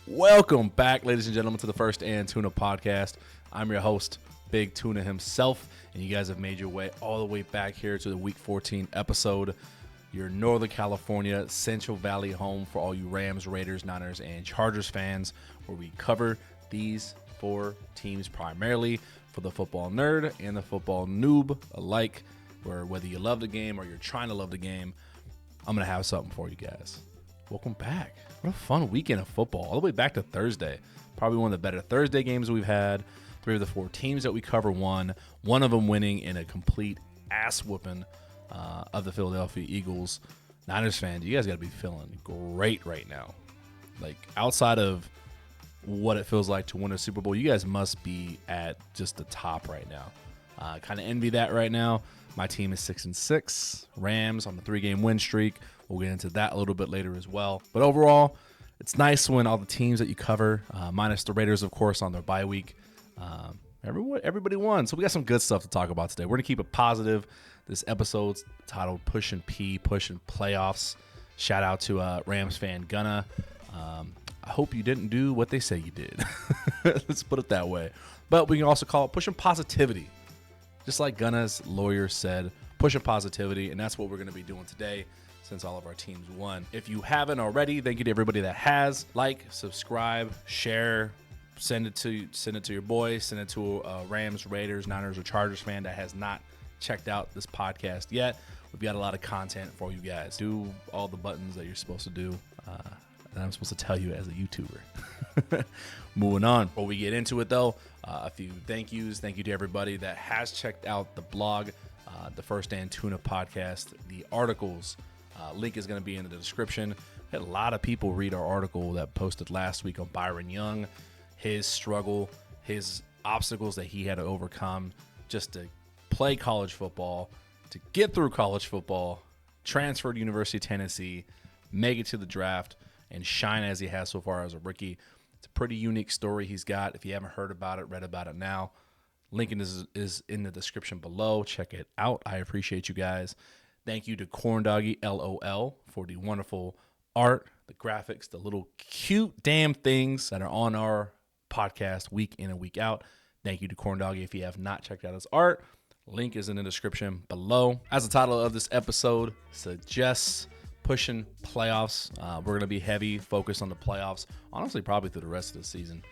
welcome back, ladies and gentlemen, to the First and Tuna podcast. I'm your host, Big Tuna himself, and you guys have made your way all the way back here to the Week 14 episode, your Northern California Central Valley home for all you Rams, Raiders, Niners, and Chargers fans, where we cover these four teams primarily for the football nerd and the football noob alike, where whether you love the game or you're trying to love the game, I'm going to have something for you guys. Welcome back. What a fun weekend of football. All the way back to Thursday. Probably one of the better Thursday games we've had. 3 of the 4 teams that we cover won. One of them winning in a complete ass whooping of the Philadelphia Eagles. Niners fans, you guys got to be feeling great right now. Like, outside of what it feels like to win a Super Bowl, you guys must be at just the top right now. Kind of envy that right now. My team is 6-6. Rams on the 3-game win streak. We'll get into that a little bit later as well. But overall, it's nice when all the teams that you cover, minus the Raiders, of course, on their bye week, everybody won. So we got some good stuff to talk about today. We're going to keep it positive. This episode's titled Pushin P, Pushing Playoffs. Shout out to Rams fan Gunna. I hope you didn't do what they say you did. Let's put it that way. But we can also call it Pushing Positivity. Just like Gunna's lawyer said, pushing positivity, and that's what we're going to be doing today since all of our teams won. If you haven't already, thank you to everybody that has. Like, subscribe, share, send it to your boys, send it to a Rams, Raiders, Niners, or Chargers fan that has not checked out this podcast yet. We've got a lot of content for you guys. Do all the buttons that you're supposed to do. That I'm supposed to tell you as a YouTuber. Moving on. Before we get into it, though, a few thank yous. Thank you to everybody that has checked out the blog, the First and Tuna podcast, the articles. Link is going to be in the description. We had a lot of people read our article that posted last week on Byron Young, his struggle, his obstacles that he had to overcome just to play college football, to get through college football, transfer to University of Tennessee, make it to the draft, and shine as he has so far as a rookie. It's a pretty unique story he's got. If you haven't heard about it, read about it now, link is in the description below. Check it out. I appreciate you guys. Thank you to Corn Doggy LOL for the wonderful art, the graphics, the little cute damn things that are on our podcast week in and week out. Thank you to Corn Doggy. If you have not checked out his art, link is in the description below. As the title of this episode suggests, pushing playoffs. We're going to be heavy focused on the playoffs, honestly, probably through the rest of the season,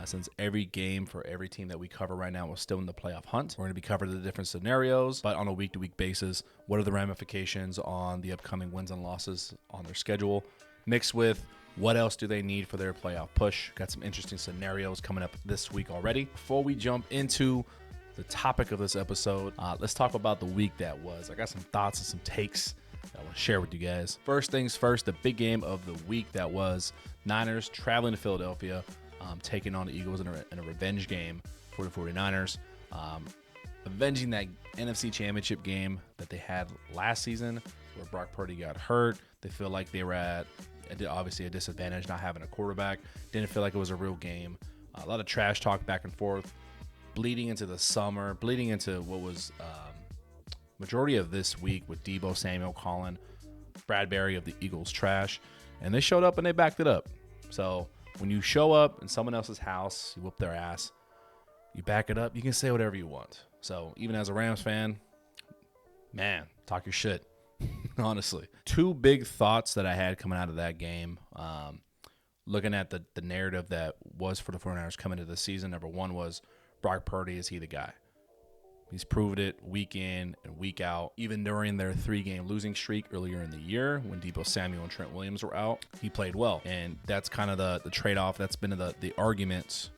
since every game for every team that we cover right now is still in the playoff hunt. We're going to be covering the different scenarios, but on a week-to-week basis, what are the ramifications on the upcoming wins and losses on their schedule, mixed with what else do they need for their playoff push. Got some interesting scenarios coming up this week already. Before we jump into the topic of this episode, let's talk about the week that was. I got some thoughts and some takes I want to share with you guys. First things first, the big game of the week that was Niners traveling to Philadelphia, taking on the Eagles in a revenge game for the 49ers, avenging that NFC Championship game that they had last season where Brock Purdy got hurt. They feel like they were at obviously a disadvantage not having a quarterback. Didn't feel like it was a real game. A lot of trash talk back and forth, bleeding into the summer, bleeding into what was majority of this week with Debo Samuel calling Bradbury of the Eagles trash, and they showed up and they backed it up. So when you show up in someone else's house, you whoop their ass, you back it up, you can say whatever you want. So even as a Rams fan, man, talk your shit. Honestly, 2 big thoughts that I had coming out of that game, looking at the narrative that was for the 49ers coming into the season. Number 1 was Brock Purdy, is he the guy? He's proved it week in and week out. Even during their 3-game losing streak earlier in the year when Debo Samuel and Trent Williams were out, he played well. And that's kind of the trade-off. That's been the argument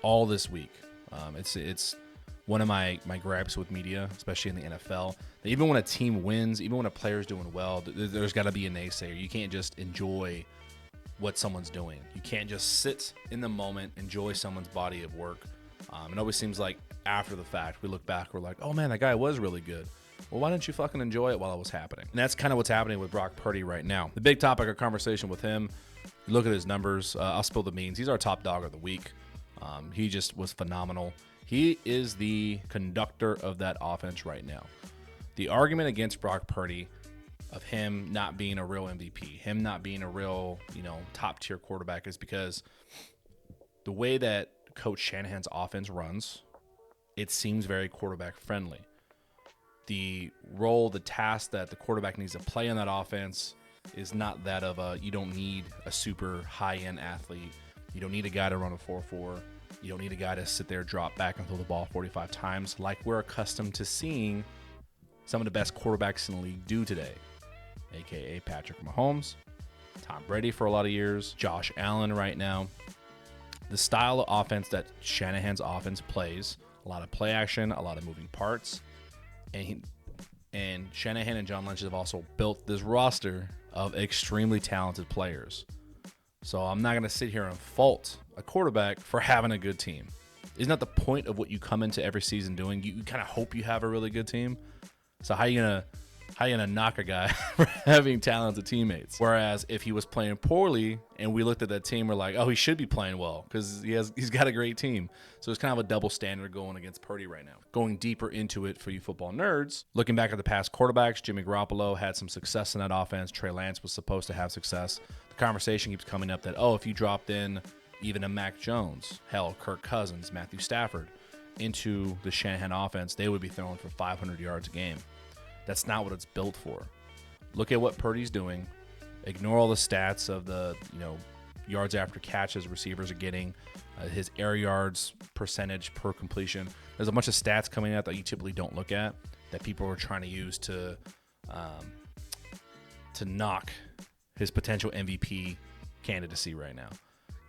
all this week. It's one of my gripes with media, especially in the NFL. That even when a team wins, even when a player's doing well, there's got to be a naysayer. You can't just enjoy what someone's doing. You can't just sit in the moment, enjoy someone's body of work. It always seems like after the fact, we look back, we're like, oh man, that guy was really good. Well, why didn't you fucking enjoy it while it was happening? And that's kind of what's happening with Brock Purdy right now. The big topic of conversation with him, you look at his numbers, I'll spill the beans. He's our top dog of the week. He just was phenomenal. He is the conductor of that offense right now. The argument against Brock Purdy of him not being a real MVP, him not being a real, top tier quarterback is because the way that Coach Shanahan's offense runs, it seems very quarterback friendly. The role, the task that the quarterback needs to play in that offense is not that of you don't need a super high-end athlete. You don't need a guy to run a 4.4. You don't need a guy to sit there, drop back, and throw the ball 45 times like we're accustomed to seeing some of the best quarterbacks in the league do today, a.k.a. Patrick Mahomes, Tom Brady for a lot of years, Josh Allen right now. The style of offense that Shanahan's offense plays, a lot of play action, a lot of moving parts, and Shanahan and John Lynch have also built this roster of extremely talented players. So I'm not going to sit here and fault a quarterback for having a good team. Isn't that the point of what you come into every season doing? You kind of hope you have a really good team. So how you gonna knock a guy for having talented teammates? Whereas if he was playing poorly and we looked at that team, we're like, oh, he should be playing well because he's got a great team. So it's kind of a double standard going against Purdy right now. Going deeper into it for you football nerds, looking back at the past quarterbacks, Jimmy Garoppolo had some success in that offense. Trey Lance was supposed to have success. The conversation keeps coming up that, if you dropped in even a Mac Jones, hell, Kirk Cousins, Matthew Stafford, into the Shanahan offense, they would be throwing for 500 yards a game. That's not what it's built for. Look at what Purdy's doing. Ignore all the stats of the yards after catches receivers are getting, his air yards percentage per completion. There's a bunch of stats coming out that you typically don't look at that people are trying to use to knock his potential MVP candidacy right now.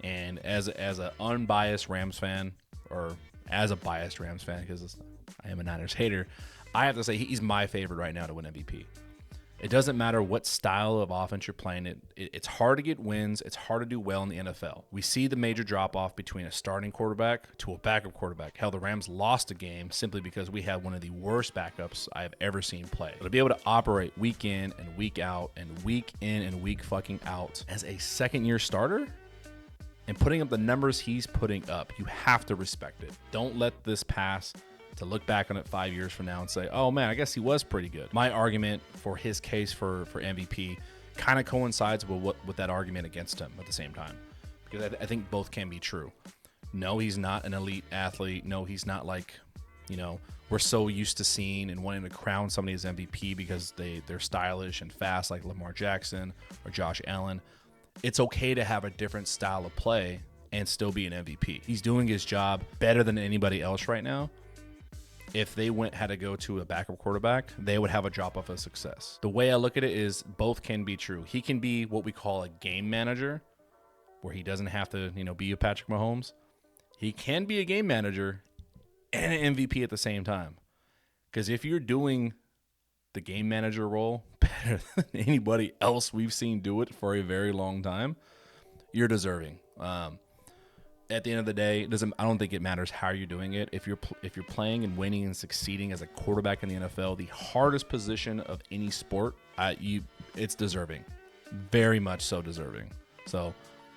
And as an unbiased Rams fan, or as a biased Rams fan, because I am a Niners hater, I have to say he's my favorite right now to win MVP. It doesn't matter what style of offense you're playing. It's hard to get wins. It's hard to do well in the NFL. We see the major drop-off between a starting quarterback to a backup quarterback. Hell, the Rams lost a game simply because we had one of the worst backups I have ever seen play. But to be able to operate week in and week out and week in and week fucking out as a second-year starter and putting up the numbers he's putting up, you have to respect it. Don't let this pass to look back on it 5 years from now and say, oh man, I guess he was pretty good. My argument for his case for MVP kind of coincides with that argument against him at the same time, because I think both can be true. No, he's not an elite athlete. No, he's not like, we're so used to seeing and wanting to crown somebody as MVP because they're stylish and fast like Lamar Jackson or Josh Allen. It's okay to have a different style of play and still be an MVP. He's doing his job better than anybody else right now. If they had to go to a backup quarterback, they would have a drop-off of success. The way I look at it is both can be true. He can be what we call a game manager, where he doesn't have to, be a Patrick Mahomes. He can be a game manager and an MVP at the same time. Because if you're doing the game manager role better than anybody else we've seen do it for a very long time, you're deserving. At the end of the day, I don't think it matters how you're doing it. If you're playing and winning and succeeding as a quarterback in the NFL, the hardest position of any sport, it's deserving, very much so deserving. So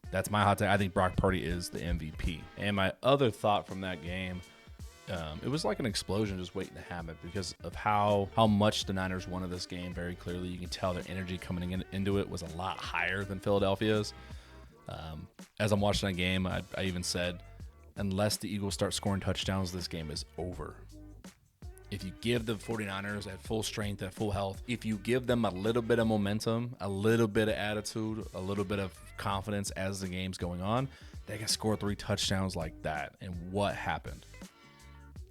that's my hot take. I think Brock Purdy is the MVP. And my other thought from that game, it was like an explosion just waiting to happen because of how much the Niners wanted this game. Very clearly, you can tell their energy coming into it was a lot higher than Philadelphia's. As I'm watching that game, I even said, unless the Eagles start scoring touchdowns, this game is over. If you give the 49ers at full strength, at full health, if you give them a little bit of momentum, a little bit of attitude, a little bit of confidence as the game's going on, they can score 3 touchdowns like that. And what happened?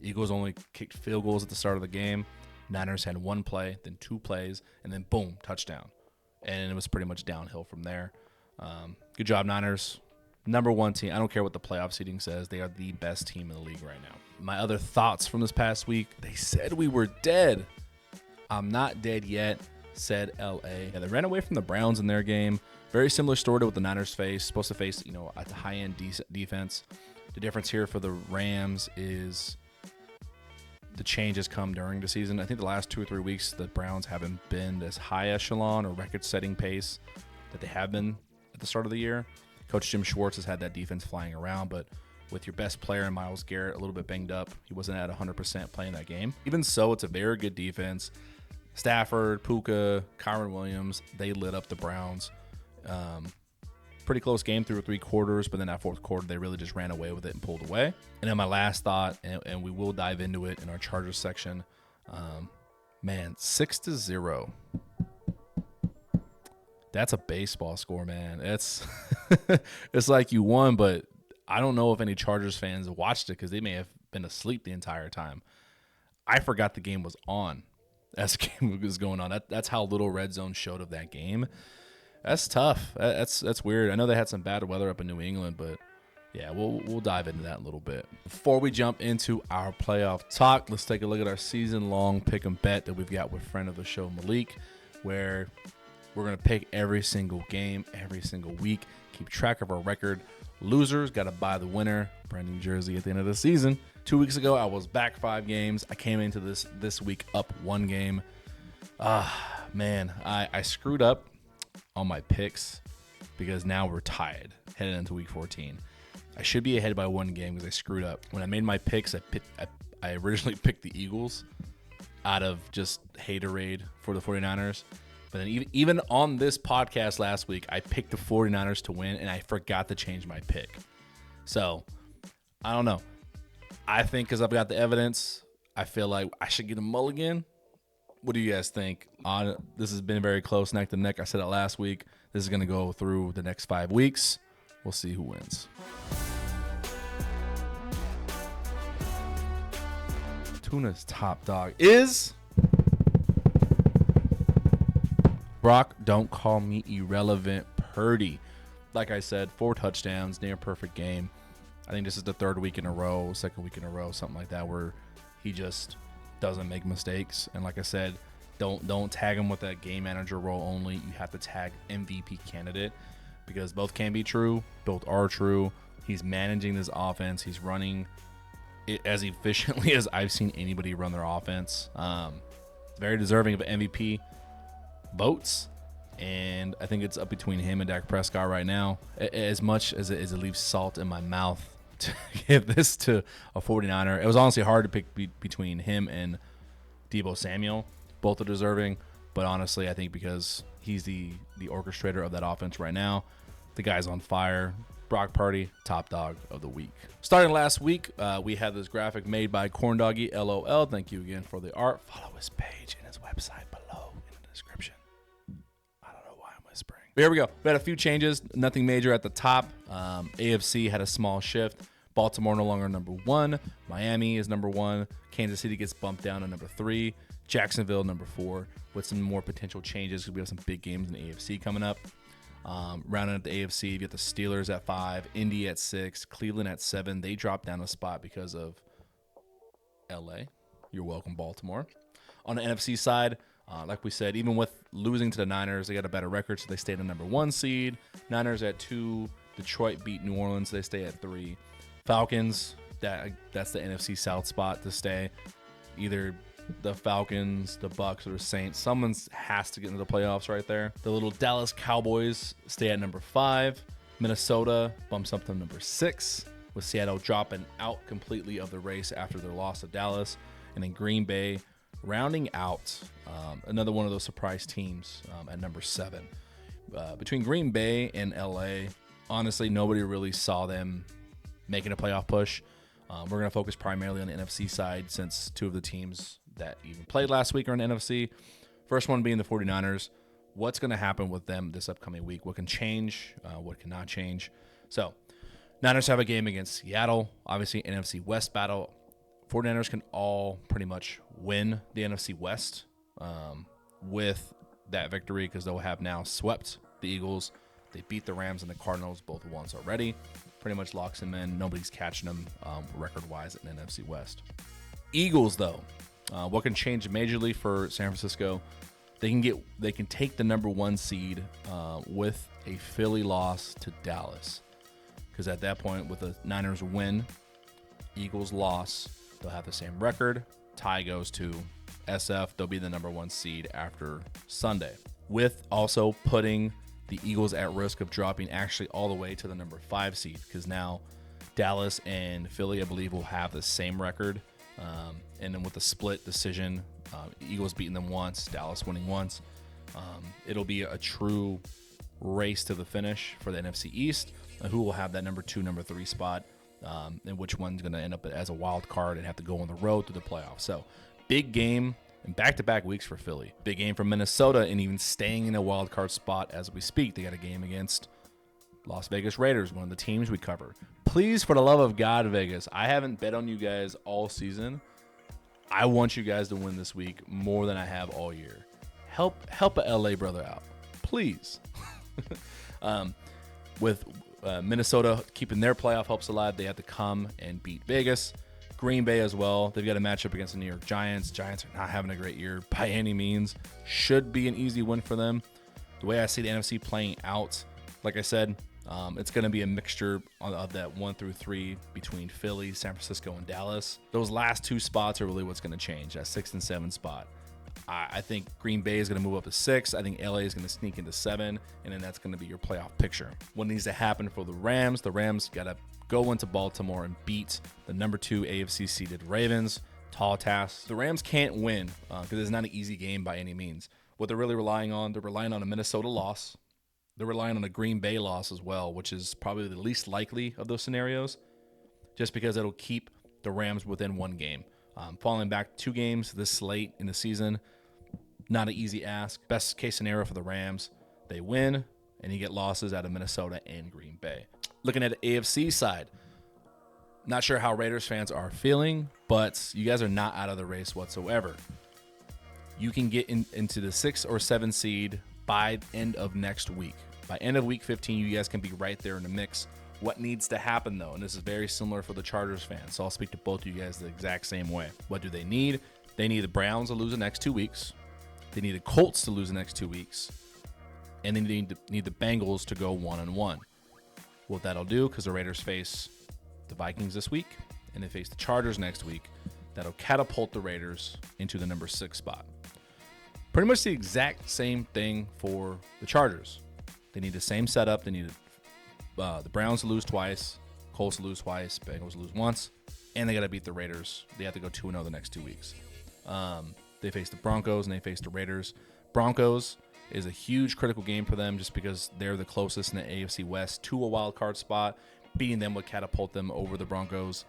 Eagles only kicked field goals at the start of the game. Niners had 1 play, then 2 plays, and then boom, touchdown. And it was pretty much downhill from there. Good job, Niners. Number 1 team. I don't care what the playoff seeding says. They are the best team in the league right now. My other thoughts from this past week, they said we were dead. I'm not dead yet, said LA. Yeah, they ran away from the Browns in their game. Very similar story to what the Niners face. Supposed to face, at the high-end defense. The difference here for the Rams is the changes come during the season. I think the last 2 or 3 weeks, the Browns haven't been this high echelon or record-setting pace that they have been at the start of the year. Coach Jim Schwartz has had that defense flying around, but with your best player, Myles Garrett, a little bit banged up, he wasn't at 100% playing that game. Even so, it's a very good defense. Stafford, Puka, Kyron Williams, they lit up the Browns. Pretty close game through 3 quarters, but then that fourth quarter, they really just ran away with it and pulled away. And then my last thought, and we will dive into it in our Chargers section, 6-0. That's a baseball score, man. It's it's like you won, but I don't know if any Chargers fans watched it because they may have been asleep the entire time. I forgot the game was on as the game was going on. That's how little red zone showed of that game. That's tough. That's weird. I know they had some bad weather up in New England, but yeah, we'll dive into that in a little bit. Before we jump into our playoff talk, let's take a look at our season-long pick and bet that we've got with friend of the show, Malik, where we're going to pick every single game, every single week, keep track of our record. Losers got to buy the winner, brand new jersey at the end of the season. 2 weeks ago, I was back 5 games. I came into this week up 1 game. Man, I screwed up on my picks because now we're tied heading into week 14. I should be ahead by 1 game because I screwed up. When I made my picks, I originally picked the Eagles out of just haterade for the 49ers. But then even on this podcast last week, I picked the 49ers to win, and I forgot to change my pick. So, I don't know. I think because I've got the evidence, I feel like I should get a mulligan. What do you guys think? This has been very close, neck to neck. I said it last week. This is going to go through the next 5 weeks. We'll see who wins. Tuna's top dog is Brock, don't call me irrelevant, Purdy. Like I said, 4 touchdowns, near perfect game. I think this is the 3rd week in a row, 2nd week in a row, something like that, where he just doesn't make mistakes. And like I said, don't tag him with that game manager role only. You have to tag MVP candidate because both can be true. Both are true. He's managing this offense. He's running it as efficiently as I've seen anybody run their offense. Very deserving of an MVP votes, and I think it's up between him and Dak Prescott right now. As much as it leaves salt in my mouth to give this to a 49er, it was honestly hard to pick between him and Deebo Samuel. Both are deserving, but honestly, I think because he's the orchestrator of that offense right now, the guy's on fire. Brock Purdy, top dog of the week. Starting last week, we had this graphic made by Corndoggy LOL. Thank you again for the art. Follow his page and his website below in the description. I don't know why I'm whispering. But here we go. We had a few changes. Nothing major at the top. AFC had a small shift. Baltimore no longer number 1. Miami is number 1. Kansas City gets bumped down to number 3. Jacksonville number 4 with some more potential changes because we have some big games in the AFC coming up. Rounding up the AFC, you get the Steelers at 5, Indy at 6, Cleveland at 7. They dropped down a spot because of LA. You're welcome, Baltimore. On the NFC side, like we said, even with losing to the Niners, they got a better record, so they stayed the number 1 seed. Niners at 2. Detroit beat New Orleans, so they stay at 3. Falcons, that's the NFC South spot to stay. Either the Falcons, the Bucks, or the Saints. Someone has to get into the playoffs right there. The little Dallas Cowboys stay at number 5. Minnesota bumps up to number 6, with Seattle dropping out completely of the race after their loss to Dallas. And then Green Bay rounding out another one of those surprise teams at number 7. Between Green Bay and LA, honestly, nobody really saw them making a playoff push. We're going to focus primarily on the NFC side since 2 of the teams that even played last week are in the NFC. First one being the 49ers. What's going to happen with them this upcoming week? What can change? What cannot change? So, Niners have a game against Seattle. Obviously, NFC West battle. 49ers can all pretty much win the NFC West with that victory because they'll have now swept the Eagles. They beat the Rams and the Cardinals both once already. Pretty much locks them in. Nobody's catching them record-wise in the NFC West. Eagles, though. What can change majorly for San Francisco? They can take the number 1 seed with a Philly loss to Dallas, because at that point, with the Niners win, Eagles loss, they'll have the same record. Tie goes to SF. They'll be the number 1 seed after Sunday, with also putting the Eagles at risk of dropping actually all the way to the number 5 seed, because now Dallas and Philly, I believe, will have the same record. And then with a split decision, Eagles beating them once, Dallas winning once. It'll be a true race to the finish for the NFC East. Who will have that number 2, number 3 spot, and which one's going to end up as a wild card and have to go on the road to the playoffs. So big game and back-to-back weeks for Philly. Big game for Minnesota and even staying in a wild card spot as we speak. They got a game against Las Vegas Raiders, one of the teams we cover. Please, for the love of God, Vegas, I haven't bet on you guys all season. I want you guys to win this week more than I have all year. Help a LA brother out, please. With Minnesota keeping their playoff hopes alive, they have to come and beat Vegas. Green Bay as well. They've got a matchup against the New York Giants. Giants are not having a great year by any means. Should be an easy win for them. The way I see the NFC playing out, like I said, it's going to be a mixture of that 1 through 3 between Philly, San Francisco, and Dallas. Those last 2 spots are really what's going to change, that 6 and 7 spot. I think Green Bay is going to move up to 6. I think LA is going to sneak into 7, and then that's going to be your playoff picture. What needs to happen for the Rams got to go into Baltimore and beat the number 2 AFC seeded Ravens. Tall task. The Rams can't win because it's not an easy game by any means. What they're really relying on, they're relying on a Minnesota loss. They're relying on a Green Bay loss as well, which is probably the least likely of those scenarios, just because it'll keep the Rams within 1 game. Falling back 2 games this late in the season, not an easy ask. Best case scenario for the Rams, they win, and you get losses out of Minnesota and Green Bay. Looking at the AFC side, not sure how Raiders fans are feeling, but you guys are not out of the race whatsoever. You can get into the 6 or 7 seed by end of next week. By end of week 15, you guys can be right there in the mix. What needs to happen, though, and this is very similar for the Chargers fans, so I'll speak to both of you guys the exact same way. What do they need? They need the Browns to lose the next 2 weeks. They need the Colts to lose the next 2 weeks. And they need the Bengals to go 1-1. What that'll do, because the Raiders face the Vikings this week, and they face the Chargers next week, that'll catapult the Raiders into the number 6 spot. Pretty much the exact same thing for the Chargers. They need the same setup. They need the Browns to lose twice, Colts to lose twice, Bengals to lose once, and they got to beat the Raiders. They have to go 2-0 the next 2 weeks. They face the Broncos and they face the Raiders. Broncos is a huge critical game for them just because they're the closest in the AFC West to a wild card spot. Beating them would catapult them over the Broncos.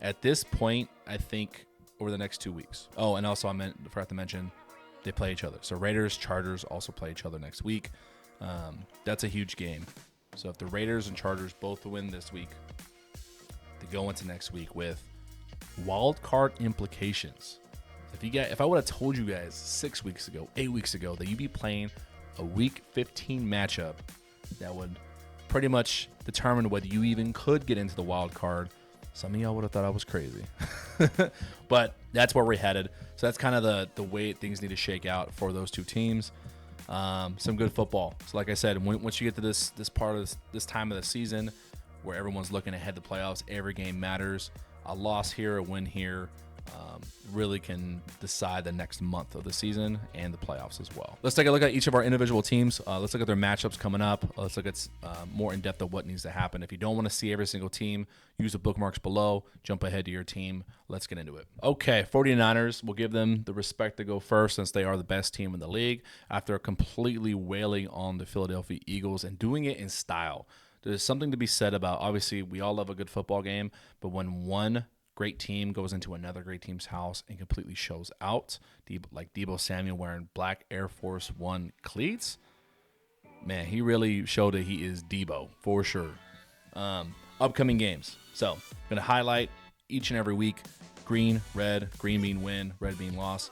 At this point, I think over the next 2 weeks. Oh, and also I forgot to mention they play each other. So Raiders, Chargers also play each other next week. That's a huge game. So if the Raiders and Chargers both win this week, they go into next week with wild card implications. If I would have told you guys 6 weeks ago, 8 weeks ago, that you'd be playing a week 15 matchup that would pretty much determine whether you even could get into the wild card, some of y'all would have thought I was crazy. But that's where we're headed. So that's kind of the way things need to shake out for those 2 teams. Some good football. So like I said, once you get to this part of this time of the season where everyone's looking ahead to playoffs, every game matters. A loss here, a win here, really can decide the next month of the season and the playoffs as well. Let's take a look at each of our individual teams. Let's look at their matchups coming up. Let's look at more in depth of what needs to happen. If you don't want to see every single team, use the bookmarks below. Jump ahead to your team. Let's get into it. Okay, 49ers, we'll give them the respect to go first since they are the best team in the league after completely wailing on the Philadelphia Eagles and doing it in style. There's something to be said about, obviously, we all love a good football game, but when one great team goes into another great team's house and completely shows out, like Deebo Samuel wearing black Air Force One cleats, man, he really showed that he is Deebo for sure. Upcoming games. So I'm going to highlight each and every week. Green, red, green being win, red being loss.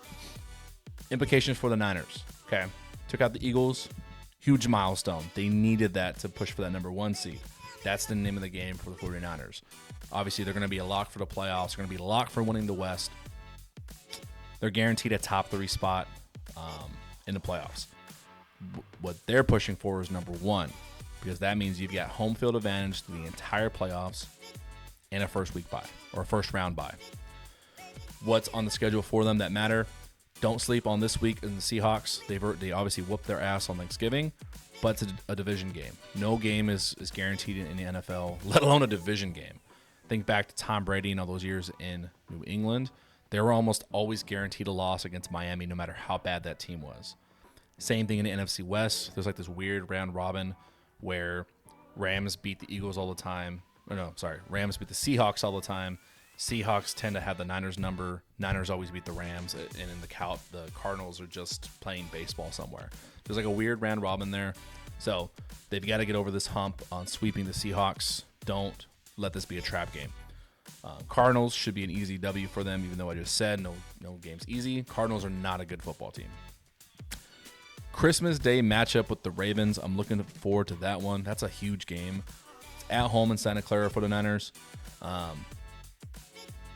Implications for the Niners. Okay. Took out the Eagles. Huge milestone. They needed that to push for that number 1 seed. That's the name of the game for the 49ers. Obviously, they're going to be a lock for the playoffs. They're going to be a lock for winning the West. They're guaranteed a top 3 spot in the playoffs. What they're pushing for is number 1, because that means you've got home field advantage to the entire playoffs and a first week bye or a first round bye. What's on the schedule for them that matter? Don't sleep on this week in the Seahawks. They obviously whooped their ass on Thanksgiving, but it's a division game. No game is guaranteed in the NFL, let alone a division game. Think back to Tom Brady and all those years in New England. They were almost always guaranteed a loss against Miami, no matter how bad that team was. Same thing in the NFC West. There's like this weird round robin where Rams beat the Eagles all the time. Rams beat the Seahawks all the time. Seahawks tend to have the Niners number. Niners always beat the Rams, and in the Cardinals are just playing baseball somewhere. There's like a weird round robin there. So they've got to get over this hump on sweeping the Seahawks. Don't let this be a trap game. Cardinals should be an easy W for them, even though I just said no game's easy. Cardinals are not a good football team. Christmas Day matchup with the Ravens. I'm looking forward to that one. That's a huge game. It's at home in Santa Clara for the Niners.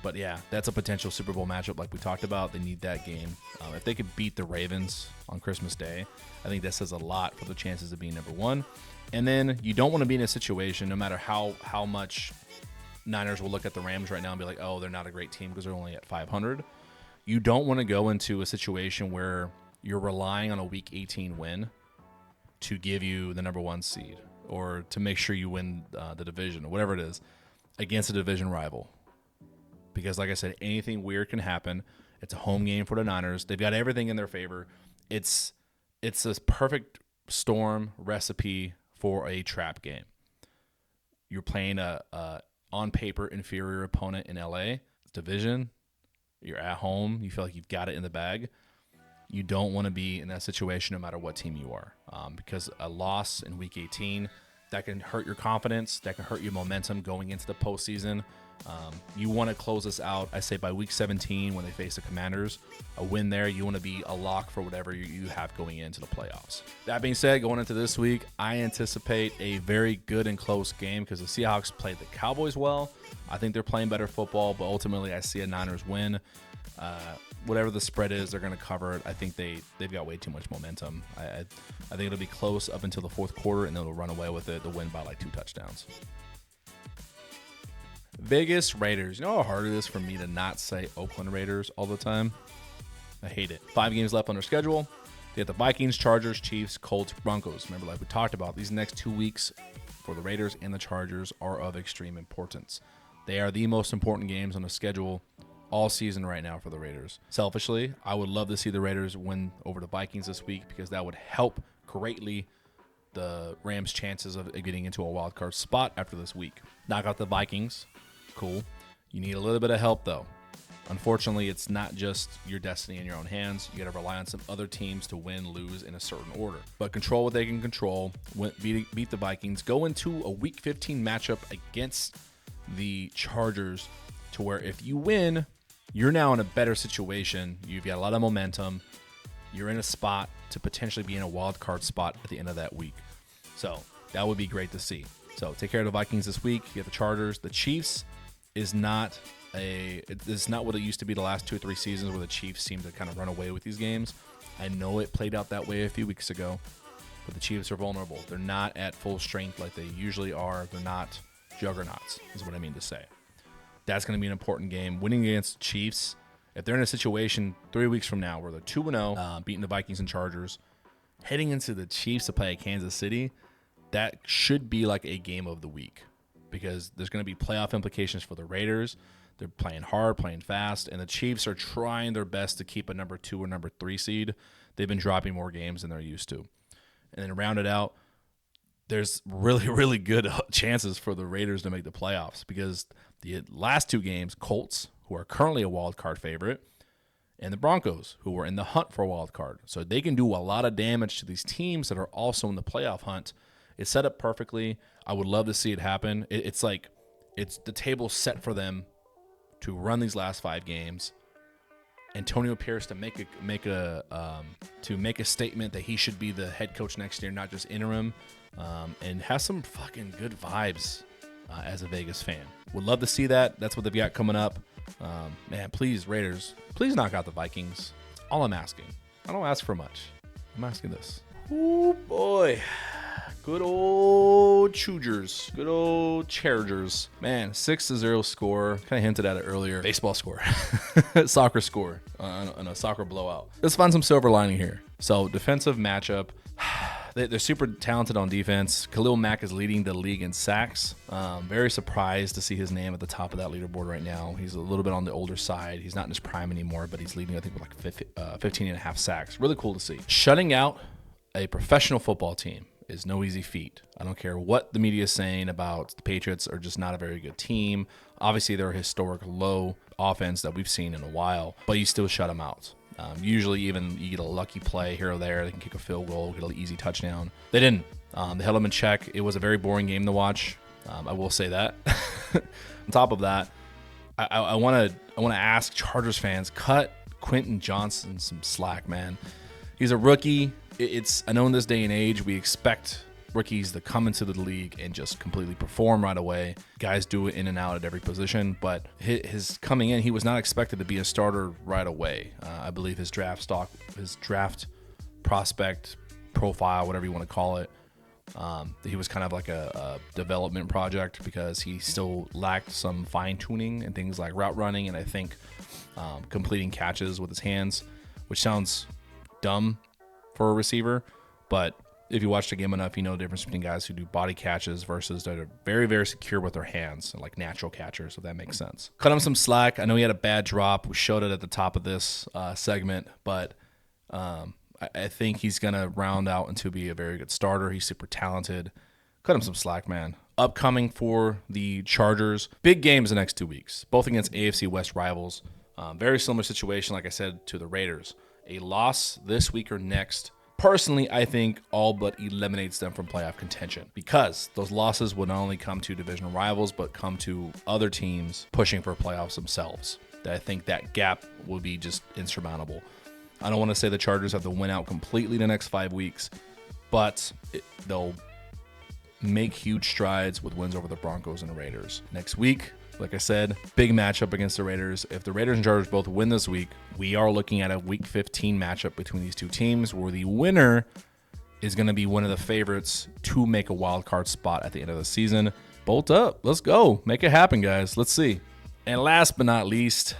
But yeah, that's a potential Super Bowl matchup like we talked about. They need that game. If they could beat the Ravens on Christmas Day, I think that says a lot for the chances of being number one. And then you don't want to be in a situation, no matter how much Niners will look at the Rams right now and be like, oh, they're not a great team because they're only at 500. You don't want to go into a situation where you're relying on a Week 18 win to give you the number one seed or to make sure you win the division or whatever it is against a division rival. Because like I said, anything weird can happen. It's a home game for the Niners. They've got everything in their favor. It's this perfect storm recipe for a trap game. You're playing a on paper inferior opponent in LA. It's division. You're at home. You feel like you've got it in the bag. You don't want to be in that situation no matter what team you are, because a loss in Week 18, that can hurt your confidence. That can hurt your momentum going into the postseason. You want to close this out, I say, by Week 17 when they face the Commanders. A win there, you want to be a lock for whatever you have going into the playoffs. That being said, going into this week, I anticipate a very good and close game because the Seahawks played the Cowboys well. I think they're playing better football, but ultimately I see a Niners win. Whatever the spread is, they're going to cover it. I think they've got way too much momentum. I think it'll be close up until the fourth quarter, and then they'll run away with it. They'll win by like 2 touchdowns. Vegas Raiders. You know how hard it is for me to not say Oakland Raiders all the time? I hate it. 5 games left on their schedule. They have the Vikings, Chargers, Chiefs, Colts, Broncos. Remember, like we talked about, these next 2 weeks for the Raiders and the Chargers are of extreme importance. They are the most important games on the schedule all season right now for the Raiders. Selfishly, I would love to see the Raiders win over the Vikings this week because that would help greatly the Rams' chances of getting into a wild card spot after this week. Knock out the Vikings. Cool. You need a little bit of help, though. Unfortunately, it's not just your destiny in your own hands. You got to rely on some other teams to win, lose in a certain order. But control what they can control. Beat the Vikings. Go into a Week 15 matchup against the Chargers to where if you win, you're now in a better situation. You've got a lot of momentum. You're in a spot to potentially be in a wild card spot at the end of that week. So that would be great to see. So take care of the Vikings this week. You have the Chargers. The Chiefs is not what it used to be the last 2 or 3 seasons where the Chiefs seem to kind of run away with these games. I know it played out that way a few weeks ago, but the Chiefs are vulnerable. They're not at full strength like they usually are. They're not juggernauts, is what I mean to say. That's going to be an important game. Winning against the Chiefs, if they're in a situation 3 weeks from now where they're 2-0, beating the Vikings and Chargers, heading into the Chiefs to play at Kansas City, that should be like a game of the week because there's going to be playoff implications for the Raiders. They're playing hard, playing fast, and the Chiefs are trying their best to keep a number 2 or number 3 seed. They've been dropping more games than they're used to. And then round it out, there's really, really good chances for the Raiders to make the playoffs because the last 2 games, Colts, who are currently a wild card favorite, and the Broncos, who are in the hunt for a wild card. So they can do a lot of damage to these teams that are also in the playoff hunt. It's set up perfectly. I would love to see it happen. It's the table set for them to run these last 5 games. Antonio Pierce to make a statement that he should be the head coach next year, not just interim, and have some fucking good vibes as a Vegas fan. Would love to see that. That's what they've got coming up. Man, please, Raiders, please knock out the Vikings. All I'm asking. I don't ask for much. I'm asking this. Oh boy. Good old Chargers. Good old Chargers. Man, 6-0 score. Kind of hinted at it earlier. Baseball score. Soccer score on a soccer blowout. Let's find some silver lining here. So defensive matchup. They're super talented on defense. Khalil Mack is leading the league in sacks. Very surprised to see his name at the top of that leaderboard right now. He's a little bit on the older side. He's not in his prime anymore, but he's leading, I think, with like 15 and a half sacks. Really cool to see. Shutting out a professional football team is no easy feat. I don't care what the media is saying about the Patriots are just not a very good team. Obviously, they're a historic low offense that we've seen in a while, but you still shut them out. Usually, even you get a lucky play here or there. They can kick a field goal, get an easy touchdown. They didn't. They held them in check. It was a very boring game to watch. I will say that. On top of that, I want to ask Chargers fans, cut Quentin Johnson some slack, man. He's a rookie. I know in this day and age, we expect rookies to come into the league and just completely perform right away. Guys do it in and out at every position, but his coming in, he was not expected to be a starter right away. I believe his draft prospect profile, whatever you want to call it, he was kind of like a development project because he still lacked some fine tuning and things like route running and I think completing catches with his hands, which sounds dumb for a receiver, but if you watch the game enough, you know the difference between guys who do body catches versus that are very, very secure with their hands and like natural catchers, if that makes sense. Cut him some slack. I know he had a bad drop. We showed it at the top of this segment, but I think he's going to round out into be a very good starter. He's super talented. Cut him some slack, man. Upcoming for the Chargers, big games the next 2 weeks, both against AFC West rivals. Very similar situation, like I said, to the Raiders. A loss this week or next, personally, I think all but eliminates them from playoff contention because those losses would not only come to divisional rivals, but come to other teams pushing for playoffs themselves. I think that gap will be just insurmountable. I don't want to say the Chargers have to win out completely the next 5 weeks, but they'll make huge strides with wins over the Broncos and the Raiders. Next week, like I said, big matchup against the Raiders. If the Raiders and Chargers both win this week, we are looking at a Week 15 matchup between these two teams where the winner is going to be one of the favorites to make a wild card spot at the end of the season. Bolt up. Let's go. Make it happen, guys. Let's see. And last but not least,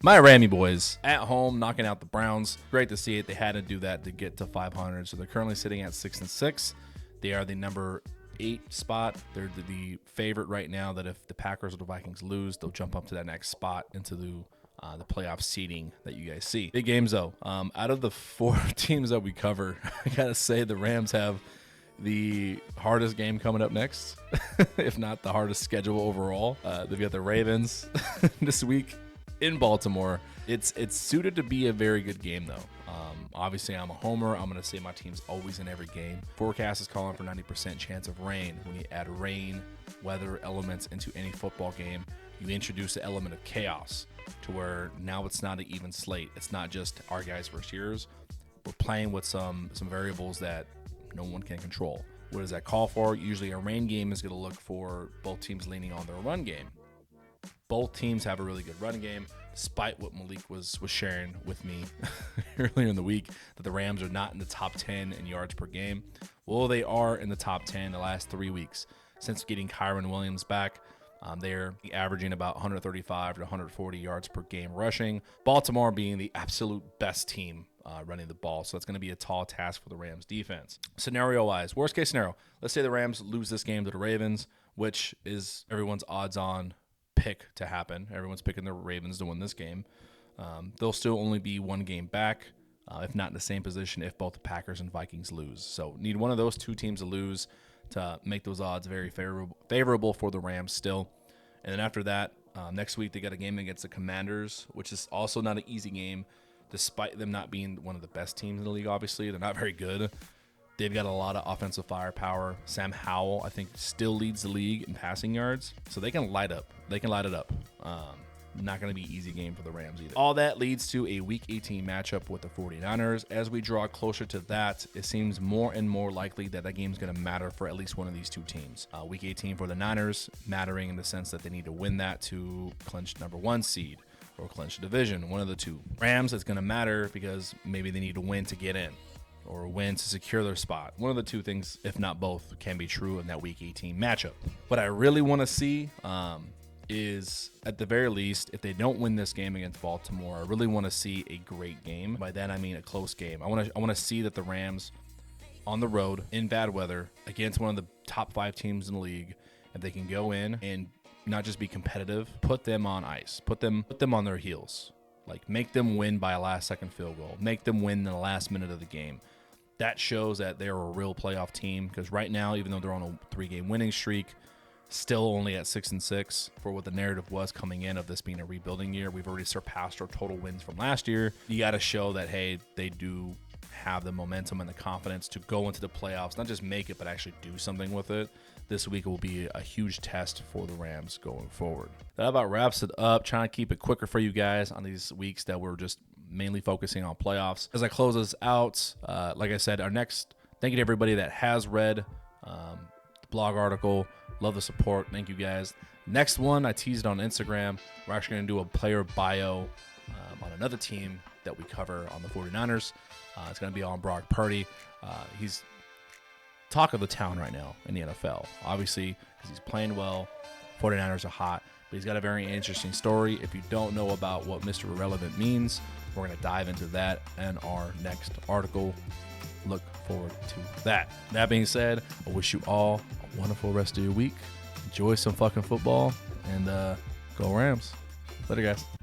my Miami boys at home knocking out the Browns. Great to see it. They had to do that to get to 500. So they're currently sitting at 6-6. They are the number 8 spot. They're the favorite right now that if the Packers or the Vikings lose, they'll jump up to that next spot into the playoff seeding that you guys see. Big games though. Out of the 4 teams that we cover, I gotta say the Rams have the hardest game coming up next, if not the hardest schedule overall. They've got the Ravens this week in Baltimore. It's suited to be a very good game though. Obviously, I'm a homer. I'm going to say my team's always in every game. Forecast is calling for 90% chance of rain. When you add rain, weather elements into any football game, you introduce the element of chaos to where now it's not an even slate. It's not just our guys versus yours. We're playing with some variables that no one can control. What does that call for? Usually a rain game is going to look for both teams leaning on their run game. Both teams have a really good run game, despite what Malik was sharing with me earlier in the week, that the Rams are not in the top 10 in yards per game. Well, they are in the top 10 the last 3 weeks. Since getting Kyron Williams back, they're averaging about 135 to 140 yards per game rushing. Baltimore being the absolute best team running the ball. So it's going to be a tall task for the Rams defense. Scenario-wise, worst case scenario, let's say the Rams lose this game to the Ravens, which is everyone's odds-on pick to happen. Everyone's picking the Ravens to win this game. They'll still only be 1 game back, if not in the same position if both the Packers and Vikings lose. So need one of those 2 teams to lose to make those odds very favorable for the Rams still. And then after that, next week they got a game against the Commanders, which is also not an easy game, despite them not being one of the best teams in the league. Obviously, they're not very good. They've got a lot of offensive firepower. Sam Howell, I think, still leads the league in passing yards, so they can light up. They can light it up. Not going to be an easy game for the Rams either. All that leads to a Week 18 matchup with the 49ers. As we draw closer to that, it seems more and more likely that that game is going to matter for at least one of these 2 teams. Week 18 for the Niners, mattering in the sense that they need to win that to clinch number 1 seed or clinch the division, one of the 2. Rams, it's going to matter because maybe they need to win to get in, or win to secure their spot. One of the 2 things, if not both, can be true in that Week 18 matchup. What I really want to see is, at the very least, if they don't win this game against Baltimore, I really want to see a great game. By that, I mean a close game. I want to see that the Rams on the road in bad weather against one of the top 5 teams in the league, if they can go in and not just be competitive, put them on ice, put them on their heels, like make them win by a last-second field goal, make them win in the last minute of the game. That shows that they're a real playoff team, because right now, even though they're on a 3-game winning streak, still only at 6-6 for what the narrative was coming in of this being a rebuilding year. We've already surpassed our total wins from last year. You got to show that, hey, they do have the momentum and the confidence to go into the playoffs, not just make it, but actually do something with it. This week will be a huge test for the Rams going forward. That about wraps it up. Trying to keep it quicker for you guys on these weeks that we're just mainly focusing on playoffs. As I close this out, like I said, thank you to everybody that has read the blog article. Love the support. Thank you guys. Next one, I teased on Instagram. We're actually going to do a player bio on another team that we cover on the 49ers. It's going to be on Brock Purdy. He's talk of the town right now in the NFL, obviously, because he's playing well. 49ers are hot, but he's got a very interesting story. If you don't know about what Mr. Irrelevant means, we're going to dive into that in our next article. Look forward to that. That being said, I wish you all a wonderful rest of your week. Enjoy some fucking football, and go Rams. Later, guys.